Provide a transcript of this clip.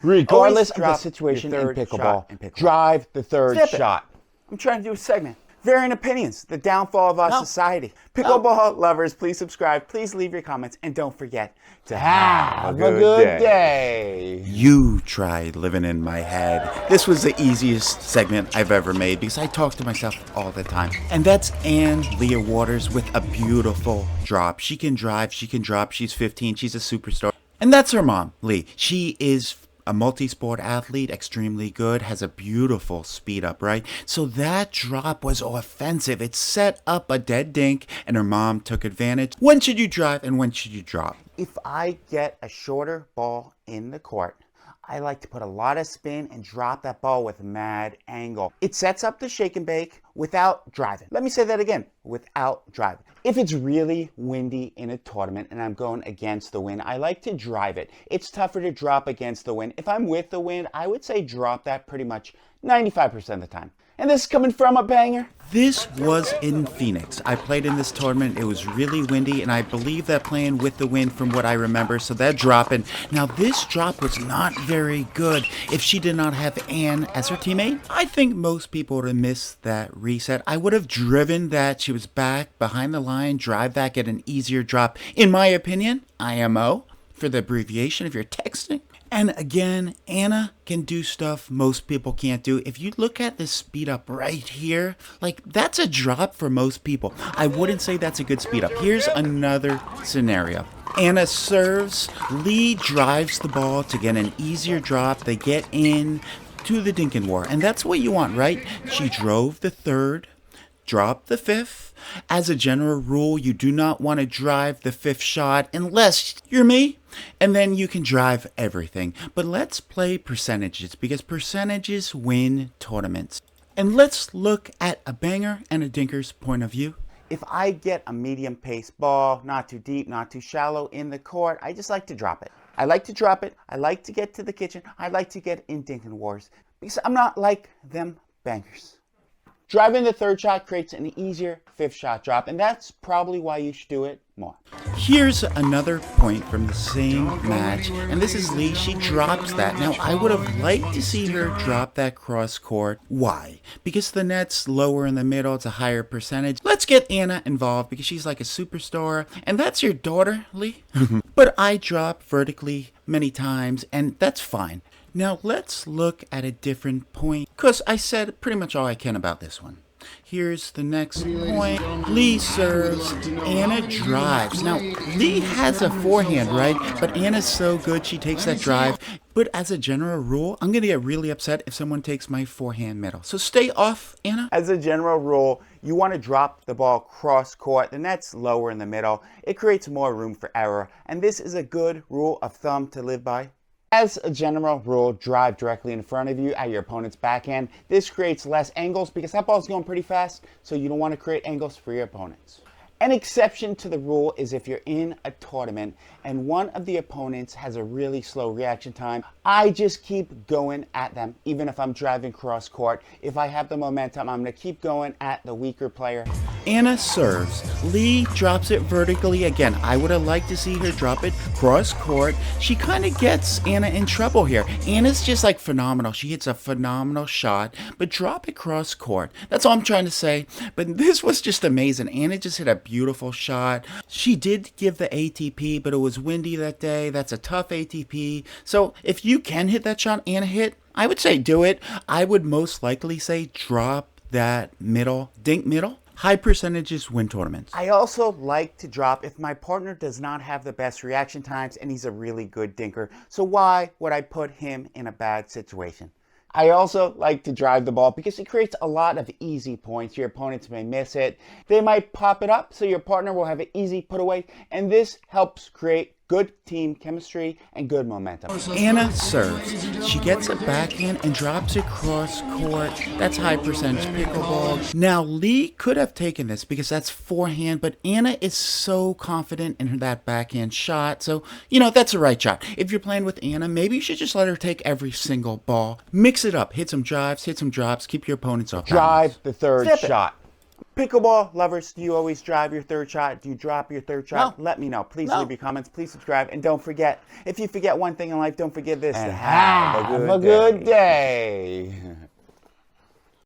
Regardless of the situation in pickleball, drive the third shot. I'm trying to do a segment. Varying opinions, the downfall of our society. Pickleball lovers, please subscribe, please leave your comments, and don't forget to have a good day. You tried living in my head. This was the easiest segment I've ever made because I talk to myself all the time. And that's Anna Leigh Waters with a beautiful drop. She can drive, she can drop, she's 15, she's a superstar. And that's her mom, Leigh. She is a multi-sport athlete, extremely good, has a beautiful speed up, right? So that drop was offensive. It set up a dead dink, and her mom took advantage. When should you drive and when should you drop? If I get a shorter ball in the court, I like to put a lot of spin and drop that ball with mad angle. It sets up the shake and bake without driving. Let me say that again, without driving. If it's really windy in a tournament and I'm going against the wind, I like to drive it. It's tougher to drop against the wind. If I'm with the wind, I would say drop that pretty much 95% of the time. And this is coming from a banger. This was in Phoenix. I played in this tournament. It was really windy, and I believe that playing with the wind from what I remember, so that dropping. Now, this drop was not very good. If she did not have Anne as her teammate, I think most people would have missed that reset. I would have driven that she was back behind the line, drive back at an easier drop. In my opinion, IMO, for the abbreviation if you're texting. And again, Anna can do stuff most people can't do. If you look at this speed up right here, like that's a drop for most people. I wouldn't say that's a good speed up. Here's another scenario. Anna serves, Leigh drives the ball to get an easier drop. They get in to the dinking war. And that's what you want, right? She drove the third, dropped the fifth. As a general rule, you do not want to drive the fifth shot unless you're me, and then you can drive everything. But let's play percentages because percentages win tournaments. And let's look at a banger and a dinker's point of view. If I get a medium pace ball, not too deep, not too shallow in the court, I just like to drop it. I like to drop it. I like to get to the kitchen. I like to get in dinking wars because I'm not like them bangers. Driving the third shot creates an easier fifth shot drop, and that's probably why you should do it more. Here's another point from the same match, and this is Leigh. She drops that. Now, I would have liked to see her drop that cross court. Why? Because the net's lower in the middle. It's a higher percentage. Let's get Anna involved because she's like a superstar, and that's your daughter, Leigh. But I drop vertically many times, and that's fine. Now let's look at a different point, because I said pretty much all I can about this one. Here's the next point. Leigh serves, Anna drives. Now, Leigh has a forehand, right? But Anna's so good, she takes that drive. But as a general rule, I'm going to get really upset if someone takes my forehand middle. So stay off, Anna. As a general rule, you want to drop the ball cross court. The net's lower in the middle. It creates more room for error. And this is a good rule of thumb to live by. As a general rule, drive directly in front of you at your opponent's backhand. This creates less angles because that ball's going pretty fast, so you don't want to create angles for your opponents. An exception to the rule is if you're in a tournament and one of the opponents has a really slow reaction time, I just keep going at them, even if I'm driving cross court. If I have the momentum, I'm going to keep going at the weaker player. Anna serves. Leigh drops it vertically again. I would have liked to see her drop it cross court. She kind of gets Anna in trouble here. Anna's just like phenomenal. She hits a phenomenal shot, but drop it cross court. That's all I'm trying to say. But this was just amazing. Anna just hit a beautiful shot. She did give the ATP, but it was windy that day. That's a tough ATP. So if you can hit that shot Anna hit, I would say do it. I would most likely say drop that middle, dink middle. High percentages win tournaments. I also like to drop if my partner does not have the best reaction times and he's a really good dinker. So why would I put him in a bad situation? I also like to drive the ball because it creates a lot of easy points. Your opponents may miss it. They might pop it up, so your partner will have an easy put away, and this helps create good team chemistry and good momentum. Anna serves. She gets a backhand and drops it cross court. That's high percentage pickleball. Now, Leigh could have taken this because that's forehand, but Anna is so confident in that backhand shot. So, that's the right shot. If you're playing with Anna, maybe you should just let her take every single ball. Mix it up. Hit some drives, hit some drops. Keep your opponents off. Drive the third shot. Pickleball lovers, do you always drive your third shot? Do you drop your third shot? No. Let me know. Please No. leave your comments. Please subscribe. And don't forget, if you forget one thing in life, don't forget this. And have a good day.